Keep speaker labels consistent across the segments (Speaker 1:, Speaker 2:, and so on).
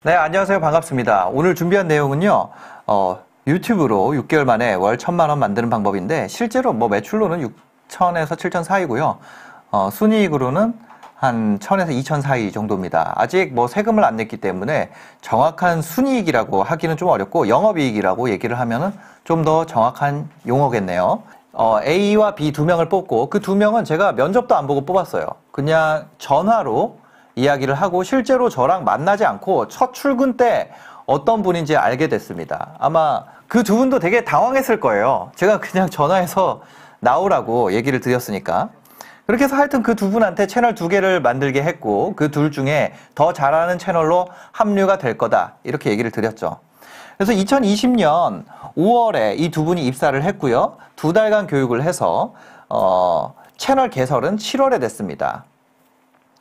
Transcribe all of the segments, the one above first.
Speaker 1: 네, 안녕하세요. 반갑습니다. 오늘 준비한 내용은요, 유튜브로 6개월 만에 월 1,000만 원 만드는 방법인데, 실제로 매출로는 6천에서 7천 사이고요. 순이익으로는 한 1,000에서 2천 사이 정도입니다. 아직 세금을 안 냈기 때문에 정확한 순이익이라고 하기는 좀 어렵고, 영업이익이라고 얘기를 하면은 좀 더 정확한 용어겠네요. A와 B 두 명을 뽑고, 그 두 명은 제가 면접도 안 보고 뽑았어요. 그냥 전화로 이야기를 하고 실제로 저랑 만나지 않고 첫 출근 때 어떤 분인지 알게 됐습니다. 아마 그 두 분도 되게 당황했을 거예요. 제가 그냥 전화해서 나오라고 얘기를 드렸으니까. 그렇게 해서 하여튼 그 두 분한테 채널 2개를 만들게 했고, 그 둘 중에 더 잘하는 채널로 합류가 될 거다, 이렇게 얘기를 드렸죠. 그래서 2020년 5월에 이 두 분이 입사를 했고요. 2달간 교육을 해서 채널 개설은 7월에 됐습니다.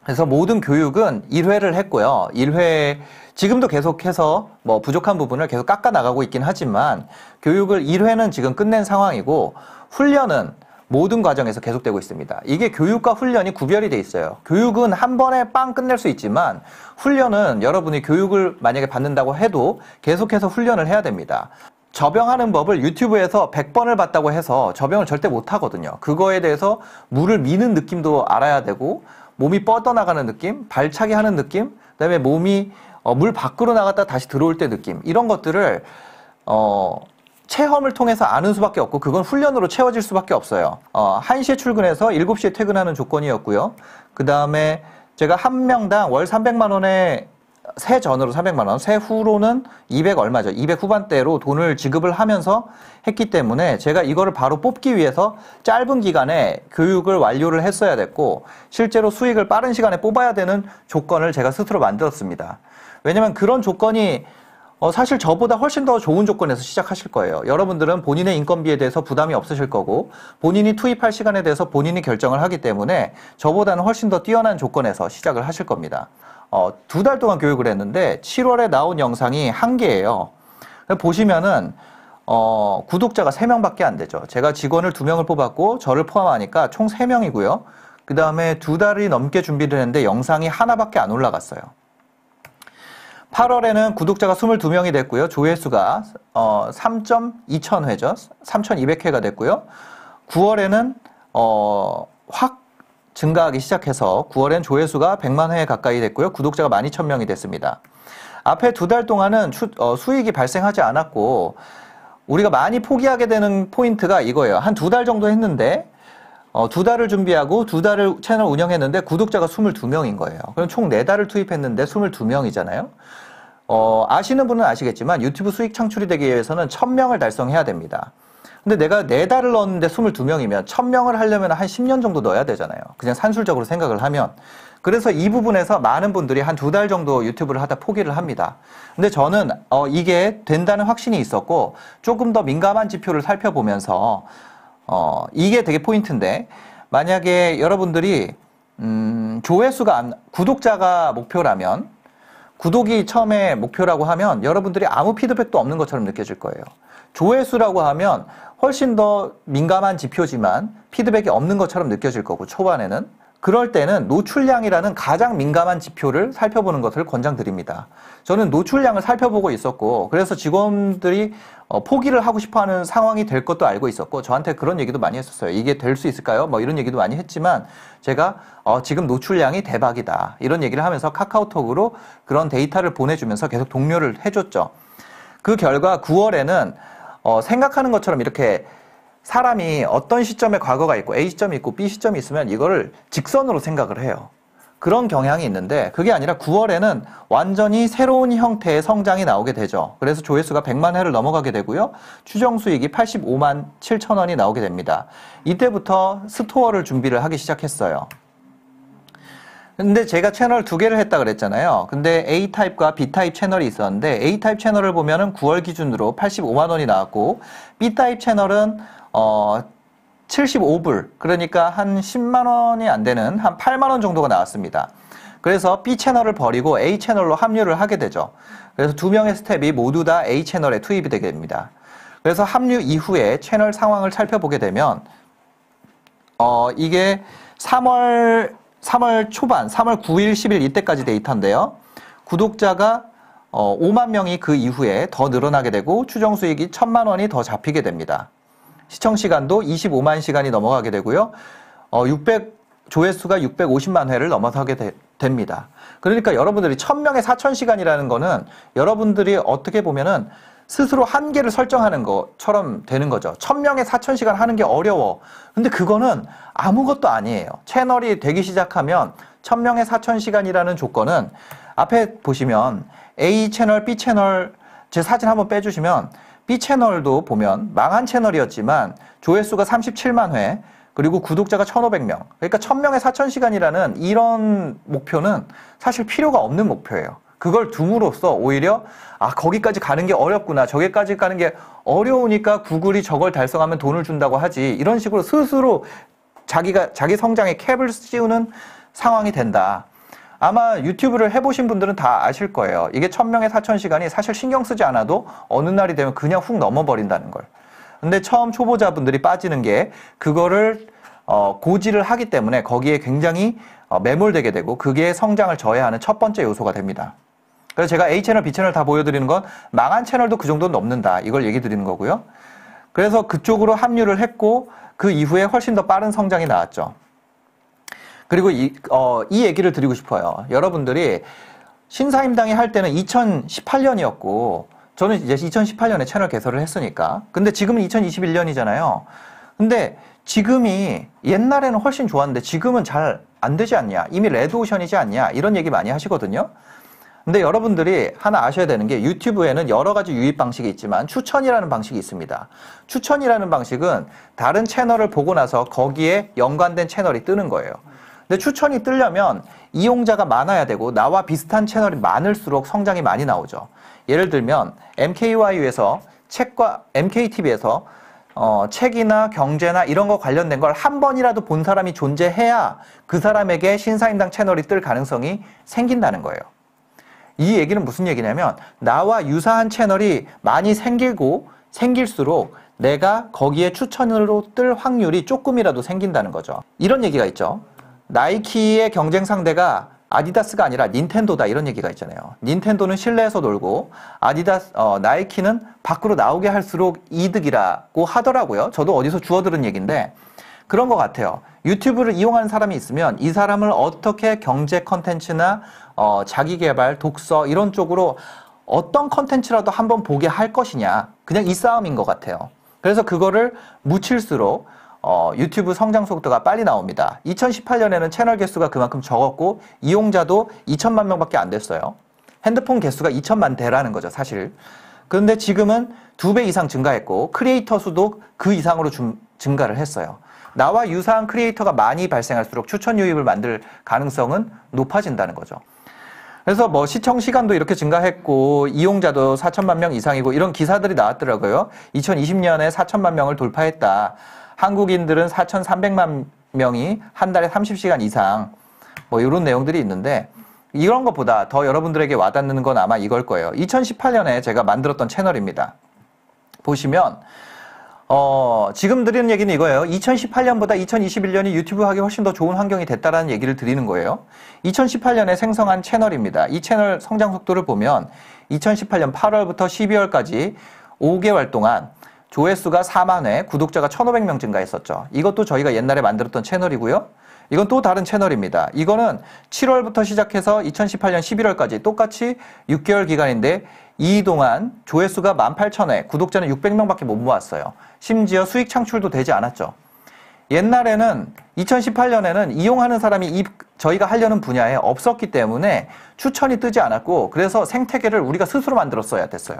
Speaker 1: 그래서 모든 교육은 1회를 했고요. 1회, 지금도 계속해서 부족한 부분을 계속 깎아 나가고 있긴 하지만, 교육을 1회는 지금 끝낸 상황이고, 훈련은 모든 과정에서 계속되고 있습니다. 이게 교육과 훈련이 구별이 돼 있어요. 교육은 한 번에 빵 끝낼 수 있지만, 훈련은 여러분이 교육을 만약에 받는다고 해도 계속해서 훈련을 해야 됩니다. 저병하는 법을 유튜브에서 100번을 봤다고 해서 저병을 절대 못 하거든요. 그거에 대해서 물을 미는 느낌도 알아야 되고, 몸이 뻗어나가는 느낌, 발차기 하는 느낌, 그 다음에 몸이 물 밖으로 나갔다 다시 들어올 때 느낌, 이런 것들을 체험을 통해서 아는 수밖에 없고, 그건 훈련으로 채워질 수밖에 없어요. 1시에 출근해서 7시에 퇴근하는 조건이었고요. 그 다음에 제가 한 명당 월 300만 원에 세 전으로 300만 원, 세 후로는 200 얼마죠. 200 후반대로 돈을 지급을 하면서 했기 때문에 제가 이거를 바로 뽑기 위해서 짧은 기간에 교육을 완료를 했어야 됐고, 실제로 수익을 빠른 시간에 뽑아야 되는 조건을 제가 스스로 만들었습니다. 왜냐면 그런 조건이 사실 저보다 훨씬 더 좋은 조건에서 시작하실 거예요. 여러분들은 본인의 인건비에 대해서 부담이 없으실 거고, 본인이 투입할 시간에 대해서 본인이 결정을 하기 때문에 저보다는 훨씬 더 뛰어난 조건에서 시작을 하실 겁니다. 2달 동안 교육을 했는데 7월에 나온 영상이 1개예요. 보시면은 구독자가 3명밖에 안 되죠. 제가 직원을 2명을 뽑았고 저를 포함하니까 총 3명이고요. 그 다음에 2달이 넘게 준비를 했는데 영상이 하나밖에 안 올라갔어요. 8월에는 구독자가 22명이 됐고요. 조회수가 3.2천 회죠. 3,200회가 됐고요. 9월에는 확 증가하기 시작해서 9월엔 조회수가 100만 회 가까이 됐고요. 구독자가 12,000명이 됐습니다. 앞에 2달 동안은 수익이 발생하지 않았고, 우리가 많이 포기하게 되는 포인트가 이거예요. 한 2달 정도 했는데 2달을 준비하고 2달을 채널 운영했는데 구독자가 22명인 거예요. 그럼 총 4달을 투입했는데 22명이잖아요. 아시는 분은 아시겠지만 유튜브 수익 창출이 되기 위해서는 1,000명을 달성해야 됩니다. 근데 내가 4달을 넣었는데 22명이면 1,000명을 하려면 한 10년 정도 넣어야 되잖아요. 그냥 산술적으로 생각을 하면. 그래서 이 부분에서 많은 분들이 한 2달 정도 유튜브를 하다 포기를 합니다. 근데 저는 이게 된다는 확신이 있었고, 조금 더 민감한 지표를 살펴보면서 이게 되게 포인트인데, 만약에 여러분들이 조회수가 구독자가 목표라면, 구독이 처음에 목표라고 하면 여러분들이 아무 피드백도 없는 것처럼 느껴질 거예요. 조회수라고 하면 훨씬 더 민감한 지표지만 피드백이 없는 것처럼 느껴질 거고, 초반에는. 그럴 때는 노출량이라는 가장 민감한 지표를 살펴보는 것을 권장드립니다. 저는 노출량을 살펴보고 있었고, 그래서 직원들이 포기를 하고 싶어하는 상황이 될 것도 알고 있었고, 저한테 그런 얘기도 많이 했었어요. 이게 될 수 있을까요? 이런 얘기도 많이 했지만, 제가 지금 노출량이 대박이다, 이런 얘기를 하면서 카카오톡으로 그런 데이터를 보내주면서 계속 독려를 해줬죠. 그 결과 9월에는 생각하는 것처럼 이렇게 사람이 어떤 시점에 과거가 있고 A 시점이 있고 B 시점이 있으면 이거를 직선으로 생각을 해요. 그런 경향이 있는데, 그게 아니라 9월에는 완전히 새로운 형태의 성장이 나오게 되죠. 그래서 조회수가 100만 회를 넘어가게 되고요. 추정 수익이 85만 7천 원이 나오게 됩니다. 이때부터 스토어를 준비를 하기 시작했어요. 근데 제가 채널 2개를 했다 그랬잖아요. 근데 A타입과 B타입 채널이 있었는데, A타입 채널을 보면은 9월 기준으로 85만 원이 나왔고, B타입 채널은 75불, 그러니까 한 10만 원이 안 되는 한 8만 원 정도가 나왔습니다. 그래서 B 채널을 버리고 A 채널로 합류를 하게 되죠. 그래서 2명의 스텝이 모두 다 A 채널에 투입이 되게 됩니다. 그래서 합류 이후에 채널 상황을 살펴보게 되면 이게 3월 초반, 3월 9일, 10일 이때까지 데이터인데요. 구독자가 5만 명이 그 이후에 더 늘어나게 되고 추정 수익이 1,000만 원이 더 잡히게 됩니다. 시청 시간도 25만 시간이 넘어가게 되고요. 조회수가 650만 회를 넘어서게 됩니다. 그러니까 여러분들이 1000명의 4000시간이라는 거는 여러분들이 어떻게 보면은 스스로 한계를 설정하는 것처럼 되는 거죠. 1000명의 4000시간 하는 게 어려워. 근데 그거는 아무것도 아니에요. 채널이 되기 시작하면 1000명의 4000시간이라는 조건은 앞에 보시면 A 채널, B 채널 제 사진 한번 빼주시면 B 채널도 보면 망한 채널이었지만 조회수가 37만 회 그리고 구독자가 1500명. 그러니까 1000명의 4000시간이라는 이런 목표는 사실 필요가 없는 목표예요. 그걸 둠으로써 오히려 거기까지 가는 게 어렵구나. 저기까지 가는 게 어려우니까 구글이 저걸 달성하면 돈을 준다고 하지. 이런 식으로 스스로 자기 성장에 캡을 씌우는 상황이 된다. 아마 유튜브를 해보신 분들은 다 아실 거예요. 이게 1000명의 4000시간이 사실 신경 쓰지 않아도 어느 날이 되면 그냥 훅 넘어버린다는 걸. 근데 처음 초보자분들이 빠지는 게 그거를 고지를 하기 때문에 거기에 굉장히 매몰되게 되고 그게 성장을 저해하는 첫 번째 요소가 됩니다. 그래서 제가 A채널, B채널 다 보여드리는 건 망한 채널도 그 정도는 넘는다. 이걸 얘기 드리는 거고요. 그래서 그쪽으로 합류를 했고 그 이후에 훨씬 더 빠른 성장이 나왔죠. 그리고 이 얘기를 드리고 싶어요. 여러분들이 신사임당이 할 때는 2018년이었고 저는 이제 2018년에 채널 개설을 했으니까. 근데 지금은 2021년이잖아요. 근데 지금이 옛날에는 훨씬 좋았는데 지금은 잘 안 되지 않냐. 이미 레드오션이지 않냐. 이런 얘기 많이 하시거든요. 근데 여러분들이 하나 아셔야 되는 게 유튜브에는 여러 가지 유입 방식이 있지만 추천이라는 방식이 있습니다. 추천이라는 방식은 다른 채널을 보고 나서 거기에 연관된 채널이 뜨는 거예요. 근데 추천이 뜨려면 이용자가 많아야 되고 나와 비슷한 채널이 많을수록 성장이 많이 나오죠. 예를 들면 MKYU에서 MKTV에서 책이나 경제나 이런 거 관련된 걸 한 번이라도 본 사람이 존재해야 그 사람에게 신사임당 채널이 뜰 가능성이 생긴다는 거예요. 이 얘기는 무슨 얘기냐면 나와 유사한 채널이 많이 생길수록 내가 거기에 추천으로 뜰 확률이 조금이라도 생긴다는 거죠. 이런 얘기가 있죠. 나이키의 경쟁 상대가 아디다스가 아니라 닌텐도다 이런 얘기가 있잖아요. 닌텐도는 실내에서 놀고 나이키는 밖으로 나오게 할수록 이득이라고 하더라고요. 저도 어디서 주워들은 얘기인데 그런 것 같아요. 유튜브를 이용하는 사람이 있으면 이 사람을 어떻게 경제 컨텐츠나 자기개발, 독서 이런 쪽으로 어떤 컨텐츠라도 한번 보게 할 것이냐 그냥 이 싸움인 것 같아요. 그래서 그거를 묻힐수록 유튜브 성장 속도가 빨리 나옵니다. 2018년에는 채널 개수가 그만큼 적었고 이용자도 2천만 명밖에 안 됐어요. 핸드폰 개수가 2천만 대라는 거죠 사실. 그런데 지금은 2배 이상 증가했고 크리에이터 수도 그 이상으로 증가를 했어요. 나와 유사한 크리에이터가 많이 발생할수록 추천 유입을 만들 가능성은 높아진다는 거죠. 그래서 뭐 시청 시간도 이렇게 증가했고 이용자도 4천만 명 이상이고 이런 기사들이 나왔더라고요. 2020년에 4천만 명을 돌파했다. 한국인들은 4,300만 명이 한 달에 30시간 이상 뭐 이런 내용들이 있는데 이런 것보다 더 여러분들에게 와닿는 건 아마 이걸 거예요. 2018년에 제가 만들었던 채널입니다. 보시면 지금 드리는 얘기는 이거예요. 2018년보다 2021년이 유튜브 하기 훨씬 더 좋은 환경이 됐다라는 얘기를 드리는 거예요. 2018년에 생성한 채널입니다. 이 채널 성장 속도를 보면 2018년 8월부터 12월까지 5개월 동안 조회수가 4만 회, 구독자가 1,500명 증가했었죠. 이것도 저희가 옛날에 만들었던 채널이고요. 이건 또 다른 채널입니다. 이거는 7월부터 시작해서 2018년 11월까지 똑같이 6개월 기간인데 이 동안 조회수가 18,000회, 구독자는 600명밖에 못 모았어요. 심지어 수익 창출도 되지 않았죠. 옛날에는 2018년에는 이용하는 사람이 저희가 하려는 분야에 없었기 때문에 추천이 뜨지 않았고 그래서 생태계를 우리가 스스로 만들었어야 됐어요.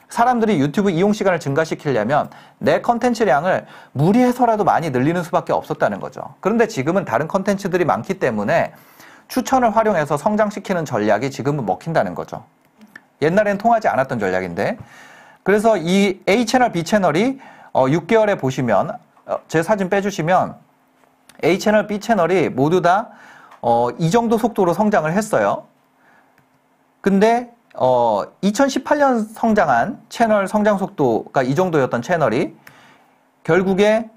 Speaker 1: 사람들이 유튜브 이용 시간을 증가시키려면 내 컨텐츠량을 무리해서라도 많이 늘리는 수밖에 없었다는 거죠. 그런데 지금은 다른 컨텐츠들이 많기 때문에 추천을 활용해서 성장시키는 전략이 지금은 먹힌다는 거죠. 옛날엔 통하지 않았던 전략인데 그래서 이 A채널, B채널이 6개월에 보시면 제 사진 빼주시면 A채널, B채널이 모두 다 이 정도 속도로 성장을 했어요. 근데 2018년 성장한 채널 성장 속도가 이 정도였던 채널이 결국에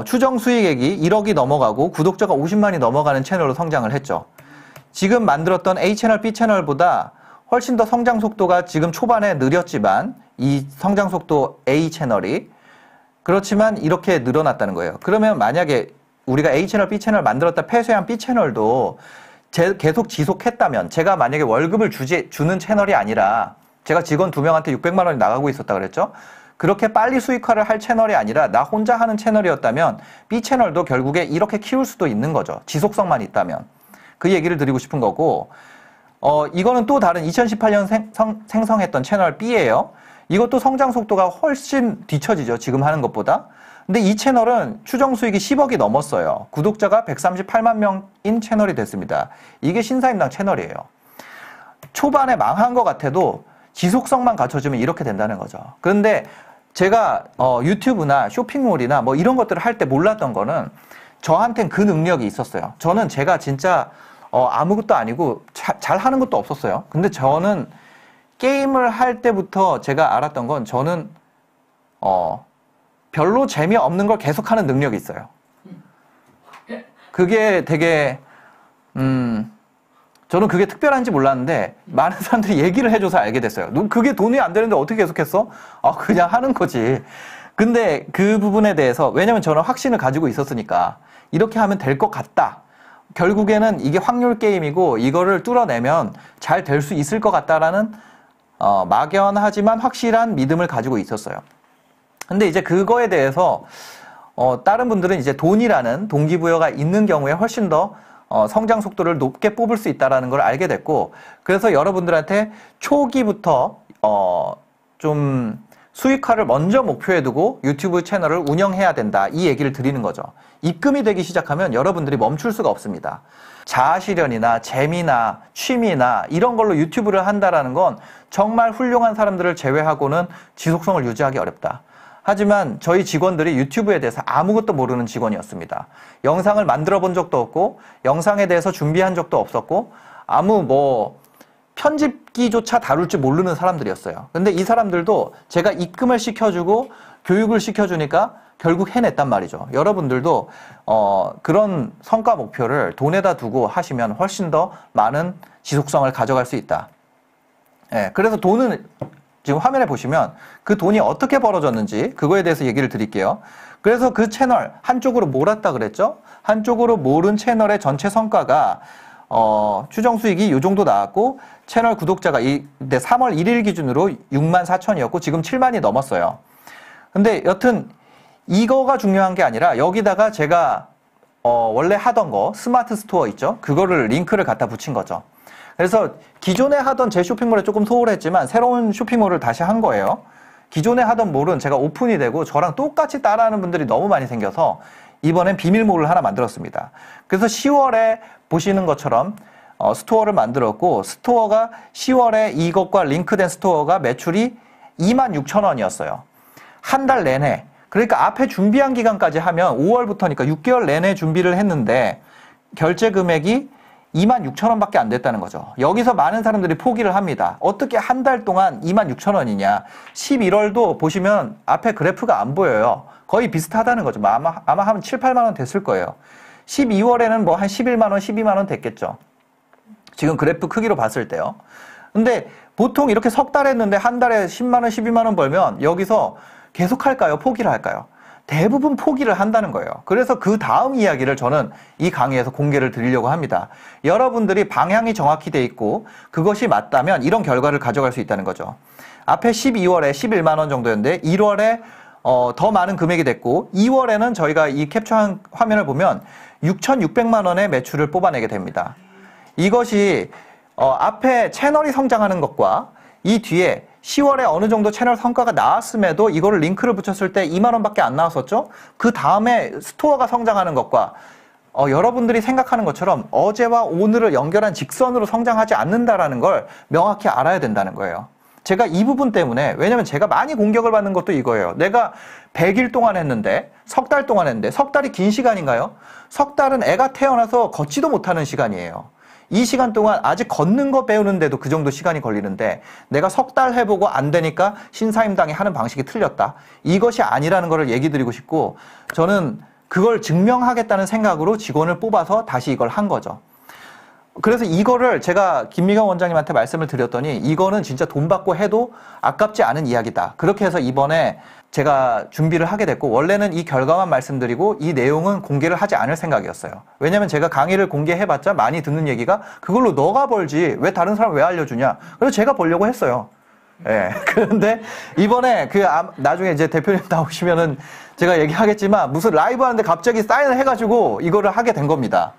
Speaker 1: 추정 수익액이 1억이 넘어가고 구독자가 50만이 넘어가는 채널로 성장을 했죠. 지금 만들었던 A채널, B채널보다 훨씬 더 성장 속도가 지금 초반에 느렸지만 이 성장 속도 A 채널이 그렇지만 이렇게 늘어났다는 거예요. 그러면 만약에 우리가 A 채널, B 채널 만들었다 폐쇄한 B 채널도 계속 지속했다면 제가 만약에 월급을 주는 채널이 아니라 제가 직원 2명한테 600만 원이 나가고 있었다 그랬죠. 그렇게 빨리 수익화를 할 채널이 아니라 나 혼자 하는 채널이었다면 B 채널도 결국에 이렇게 키울 수도 있는 거죠. 지속성만 있다면. 그 얘기를 드리고 싶은 거고 이거는 또 다른 2018년 생성했던 채널 B예요. 이것도 성장 속도가 훨씬 뒤처지죠. 지금 하는 것보다. 근데 이 채널은 추정 수익이 10억이 넘었어요. 구독자가 138만 명인 채널이 됐습니다. 이게 신사임당 채널이에요. 초반에 망한 것 같아도 지속성만 갖춰주면 이렇게 된다는 거죠. 그런데 제가 유튜브나 쇼핑몰이나 뭐 이런 것들을 할 때 몰랐던 거는 저한텐 그 능력이 있었어요. 저는 제가 진짜 아무것도 아니고 잘 하는 것도 없었어요. 근데 저는 게임을 할 때부터 제가 알았던 건 저는 별로 재미없는 걸 계속하는 능력이 있어요. 그게 되게 저는 그게 특별한지 몰랐는데 많은 사람들이 얘기를 해줘서 알게 됐어요. 너 그게 돈이 안 되는데 어떻게 계속했어? 그냥 하는 거지. 근데 그 부분에 대해서 왜냐면 저는 확신을 가지고 있었으니까 이렇게 하면 될 것 같다. 결국에는 이게 확률 게임이고 이거를 뚫어내면 잘 될 수 있을 것 같다라는 막연하지만 확실한 믿음을 가지고 있었어요. 근데 이제 그거에 대해서 다른 분들은 이제 돈이라는 동기부여가 있는 경우에 훨씬 더 성장 속도를 높게 뽑을 수 있다는 걸 알게 됐고 그래서 여러분들한테 초기부터 좀 수익화를 먼저 목표에 두고 유튜브 채널을 운영해야 된다 이 얘기를 드리는 거죠. 입금이 되기 시작하면 여러분들이 멈출 수가 없습니다. 자아실현이나 재미나 취미나 이런 걸로 유튜브를 한다라는 건 정말 훌륭한 사람들을 제외하고는 지속성을 유지하기 어렵다. 하지만 저희 직원들이 유튜브에 대해서 아무것도 모르는 직원이었습니다. 영상을 만들어 본 적도 없고 영상에 대해서 준비한 적도 없었고 편집기조차 다룰 줄 모르는 사람들이었어요. 근데 이 사람들도 제가 입금을 시켜주고 교육을 시켜주니까 결국 해냈단 말이죠. 여러분들도 그런 성과 목표를 돈에다 두고 하시면 훨씬 더 많은 지속성을 가져갈 수 있다. 그래서 돈은 지금 화면에 보시면 그 돈이 어떻게 벌어졌는지 그거에 대해서 얘기를 드릴게요. 그래서 그 채널 한쪽으로 몰았다 그랬죠. 한쪽으로 몰은 채널의 전체 성과가 추정 수익이 이 정도 나왔고 채널 구독자가 3월 1일 기준으로 6만 4천이었고 지금 7만이 넘었어요. 근데 여튼 이거가 중요한 게 아니라 여기다가 제가 원래 하던 거 스마트 스토어 있죠. 그거를 링크를 갖다 붙인 거죠. 그래서 기존에 하던 제 쇼핑몰에 조금 소홀했지만 새로운 쇼핑몰을 다시 한 거예요. 기존에 하던 몰은 제가 오픈이 되고 저랑 똑같이 따라하는 분들이 너무 많이 생겨서 이번엔 비밀몰을 하나 만들었습니다. 그래서 10월에 보시는 것처럼 스토어를 만들었고 스토어가 10월에 이것과 링크된 스토어가 매출이 26,000원이었어요. 한 달 내내. 그러니까 앞에 준비한 기간까지 하면 5월부터니까 6개월 내내 준비를 했는데 결제 금액이 26,000원밖에 안 됐다는 거죠. 여기서 많은 사람들이 포기를 합니다. 어떻게 한 달 동안 26,000원이냐. 11월도 보시면 앞에 그래프가 안 보여요. 거의 비슷하다는 거죠. 아마 한 7, 8만 원 됐을 거예요. 12월에는 뭐 한 11만 원, 12만 원 됐겠죠. 지금 그래프 크기로 봤을 때요. 근데 보통 이렇게 석 달 했는데 한 달에 10만 원, 12만 원 벌면 여기서 계속 할까요? 포기를 할까요? 대부분 포기를 한다는 거예요. 그래서 그 다음 이야기를 저는 이 강의에서 공개를 드리려고 합니다. 여러분들이 방향이 정확히 돼 있고 그것이 맞다면 이런 결과를 가져갈 수 있다는 거죠. 앞에 12월에 11만 원 정도였는데 1월에 더 많은 금액이 됐고 2월에는 저희가 이 캡처한 화면을 보면 6,600만 원의 매출을 뽑아내게 됩니다. 이것이 앞에 채널이 성장하는 것과 이 뒤에 10월에 어느 정도 채널 성과가 나왔음에도 이거를 링크를 붙였을 때 2만 원밖에 안 나왔었죠? 그 다음에 스토어가 성장하는 것과 여러분들이 생각하는 것처럼 어제와 오늘을 연결한 직선으로 성장하지 않는다라는 걸 명확히 알아야 된다는 거예요. 제가 이 부분 때문에 왜냐면 제가 많이 공격을 받는 것도 이거예요. 내가 100일 동안 했는데 석 달 동안 했는데 석 달이 긴 시간인가요? 석 달은 애가 태어나서 걷지도 못하는 시간이에요. 이 시간 동안 아직 걷는 거 배우는데도 그 정도 시간이 걸리는데 내가 석 달 해보고 안 되니까 신사임당이 하는 방식이 틀렸다. 이것이 아니라는 것을 얘기 드리고 싶고 저는 그걸 증명하겠다는 생각으로 직원을 뽑아서 다시 이걸 한 거죠. 그래서 이거를 제가 김미경 원장님한테 말씀을 드렸더니 이거는 진짜 돈 받고 해도 아깝지 않은 이야기다. 그렇게 해서 이번에 제가 준비를 하게 됐고 원래는 이 결과만 말씀드리고 이 내용은 공개를 하지 않을 생각이었어요. 왜냐면 제가 강의를 공개해봤자 많이 듣는 얘기가 그걸로 너가 벌지 왜 다른 사람 왜 알려주냐. 그래서 제가 벌려고 했어요. 예. 그런데 이번에 나중에 이제 대표님 나오시면은 제가 얘기하겠지만 무슨 라이브 하는데 갑자기 사인을 해가지고 이거를 하게 된 겁니다.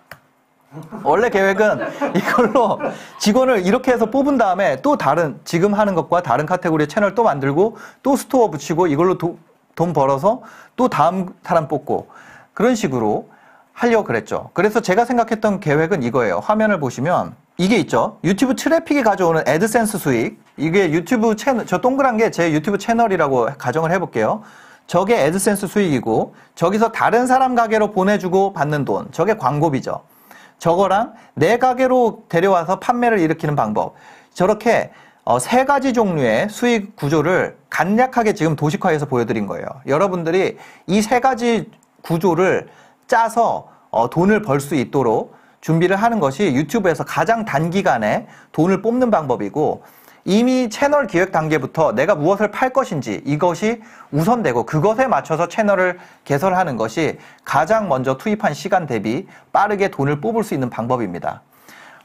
Speaker 1: 원래 계획은 이걸로 직원을 이렇게 해서 뽑은 다음에 또 다른 지금 하는 것과 다른 카테고리의 채널 또 만들고 또 스토어 붙이고 이걸로 돈 벌어서 또 다음 사람 뽑고 그런 식으로 하려고 그랬죠. 그래서 제가 생각했던 계획은 이거예요. 화면을 보시면 이게 있죠. 유튜브 트래픽이 가져오는 애드센스 수익. 이게 유튜브 채널, 저 동그란 게 제 유튜브 채널이라고 가정을 해볼게요. 저게 애드센스 수익이고 저기서 다른 사람 가게로 보내주고 받는 돈. 저게 광고비죠. 저거랑 내 가게로 데려와서 판매를 일으키는 방법. 저렇게 세 가지 종류의 수익 구조를 간략하게 지금 도식화해서 보여드린 거예요. 여러분들이 이 세 가지 구조를 짜서 돈을 벌 수 있도록 준비를 하는 것이 유튜브에서 가장 단기간에 돈을 뽑는 방법이고 이미 채널 기획 단계부터 내가 무엇을 팔 것인지 이것이 우선되고 그것에 맞춰서 채널을 개설하는 것이 가장 먼저 투입한 시간 대비 빠르게 돈을 뽑을 수 있는 방법입니다.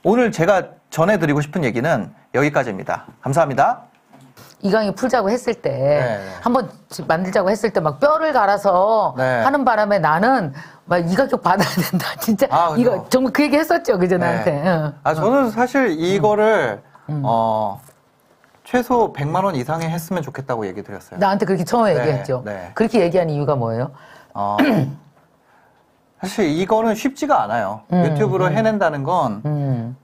Speaker 1: 오늘 제가 전해드리고 싶은 얘기는 여기까지입니다. 감사합니다.
Speaker 2: 이 강의 풀자고 했을 때 한번 만들자고 했을 때 막 뼈를 갈아서 하는 바람에 나는 막 이 가격 받아야 된다. 진짜 이거 정말 그 얘기 했었죠. 그죠 나한테.
Speaker 1: 저는 사실 이거를 최소 100만 원 이상에 했으면 좋겠다고 얘기 드렸어요.
Speaker 2: 나한테 그렇게 처음에 얘기했죠. 그렇게 얘기한 이유가 뭐예요?
Speaker 1: 사실 이거는 쉽지가 않아요. 유튜브로 해낸다는 건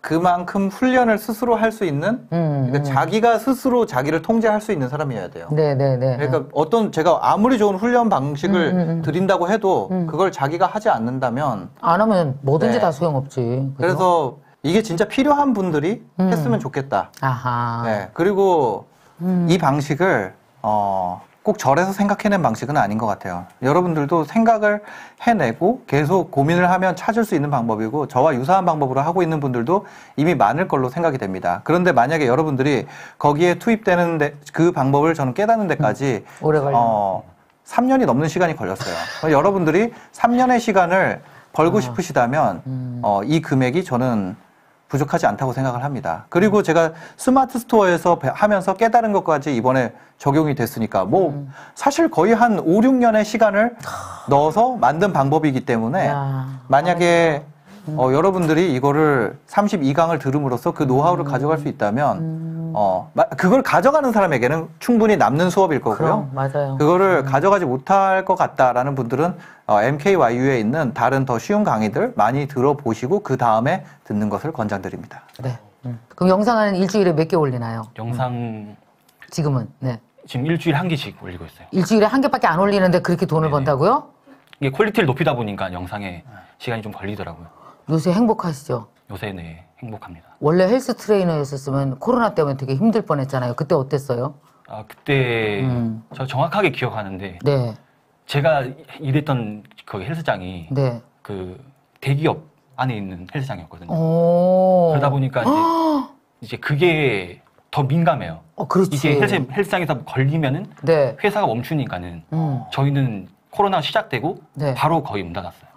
Speaker 1: 그만큼 훈련을 스스로 할 수 있는 그러니까 자기가 스스로 자기를 통제할 수 있는 사람이어야 돼요. 그러니까 제가 아무리 좋은 훈련 방식을 드린다고 해도 그걸 자기가 하지 않는다면
Speaker 2: 안 하면 뭐든지 다 소용없지. 그죠?
Speaker 1: 그래서 이게 진짜 필요한 분들이 했으면 좋겠다. 그리고 이 방식을 꼭 절에서 생각해낸 방식은 아닌 것 같아요. 여러분들도 생각을 해내고 계속 고민을 하면 찾을 수 있는 방법이고 저와 유사한 방법으로 하고 있는 분들도 이미 많을 걸로 생각이 됩니다. 그런데 만약에 여러분들이 거기에 투입되는 그 방법을 저는 깨닫는 데까지
Speaker 2: 오래 걸려.
Speaker 1: 3년이 넘는 시간이 걸렸어요. 여러분들이 3년의 시간을 벌고 싶으시다면 이 금액이 저는 부족하지 않다고 생각을 합니다. 그리고 제가 스마트 스토어에서 하면서 깨달은 것까지 이번에 적용이 됐으니까 사실 거의 한 5, 6년의 시간을 넣어서 만든 방법이기 때문에 만약에 여러분들이 이거를 32강을 들음으로써 그 노하우를 가져갈 수 있다면 그걸 가져가는 사람에게는 충분히 남는 수업일 거고요.
Speaker 2: 맞아요.
Speaker 1: 그거를 가져가지 못할 것 같다라는 분들은 MKYU에 있는 다른 더 쉬운 강의들 많이 들어보시고 그 다음에 듣는 것을 권장드립니다.
Speaker 2: 네. 그럼 영상은 일주일에 몇 개 올리나요?
Speaker 3: 영상
Speaker 2: 지금은
Speaker 3: 지금 일주일에 한 개씩 올리고 있어요.
Speaker 2: 일주일에 한 개밖에 안 올리는데 그렇게 돈을 번다고요?
Speaker 3: 이게 퀄리티를 높이다 보니까 영상에 시간이 좀 걸리더라고요.
Speaker 2: 요새 행복하시죠?
Speaker 3: 요새 행복합니다.
Speaker 2: 원래 헬스 트레이너였었으면 코로나 때문에 되게 힘들 뻔했잖아요. 그때 어땠어요?
Speaker 3: 그때 저 정확하게 기억하는데 제가 일했던 그 헬스장이 그 대기업 안에 있는 헬스장이었거든요. 그러다 보니까 이제 그게 더 민감해요.
Speaker 2: 그렇지.
Speaker 3: 이게 헬스장에서 걸리면은 회사가 멈추니까는 저희는 코로나가 시작되고 바로 거의 문 닫았어요.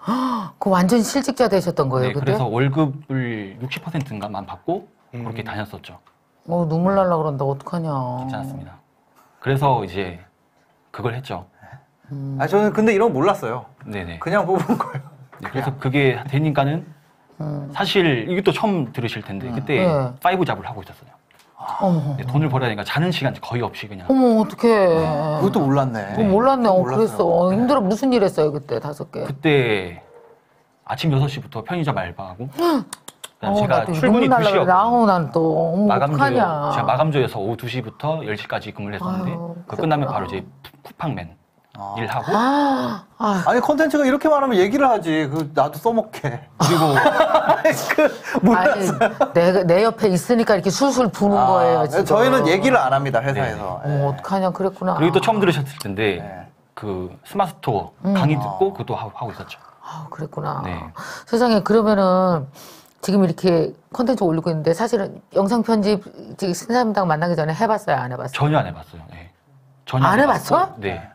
Speaker 2: 그 완전 실직자 되셨던 거예요, 그때?
Speaker 3: 그래서 월급을 60%인가만 받고 그렇게 다녔었죠.
Speaker 2: 눈물 날라 그런다. 어떡하냐.
Speaker 3: 괜찮았습니다. 그래서 이제 그걸 했죠.
Speaker 1: 저는 근데 이런 거 몰랐어요.
Speaker 3: 네네.
Speaker 1: 그냥 뽑은 거예요.
Speaker 3: 그래서 그게 되니까는 사실 이것도 처음 들으실 텐데 그때 5잡을 하고 있었어요. 돈을 벌어야 되니까 자는 시간 거의 없이 그냥.
Speaker 2: 어머, 어떡해.
Speaker 1: 그것도 몰랐네.
Speaker 2: 몰랐네. 그랬어. 힘들어. 무슨 일 했어요, 그때 5개?
Speaker 3: 그때 아침 6시부터 편의점 알바하고 제가 출근이 2시였거든요.
Speaker 2: 난 또 어떡하냐.
Speaker 3: 제가 마감조여서 오후 2시부터 10시까지 근무를 했었는데 그거 끝나면 바로 이제 쿠팡맨 일하고
Speaker 1: 아니 컨텐츠가 이렇게 많으면 얘기를 하지. 나도 써먹게.
Speaker 3: 그리고
Speaker 1: 몰랐어요.
Speaker 2: 내 옆에 있으니까 이렇게 술술 부는 거예요. 지금.
Speaker 1: 저희는 얘기를 안 합니다, 회사에서.
Speaker 2: 어떡하냐, 그랬구나.
Speaker 3: 그리고 또 처음 들으셨을 텐데 그 스마트 스토어 강의 듣고 그것도 하고 있었죠.
Speaker 2: 그랬구나. 세상에, 그러면은 지금 이렇게 콘텐츠 올리고 있는데 사실은 영상 편집 지금 신사임당 만나기 전에 해봤어요? 안 해봤어요?
Speaker 3: 전혀 안 해봤어요. 네. 전혀
Speaker 2: 안
Speaker 3: 해봤고,
Speaker 2: 해봤어?
Speaker 3: 네.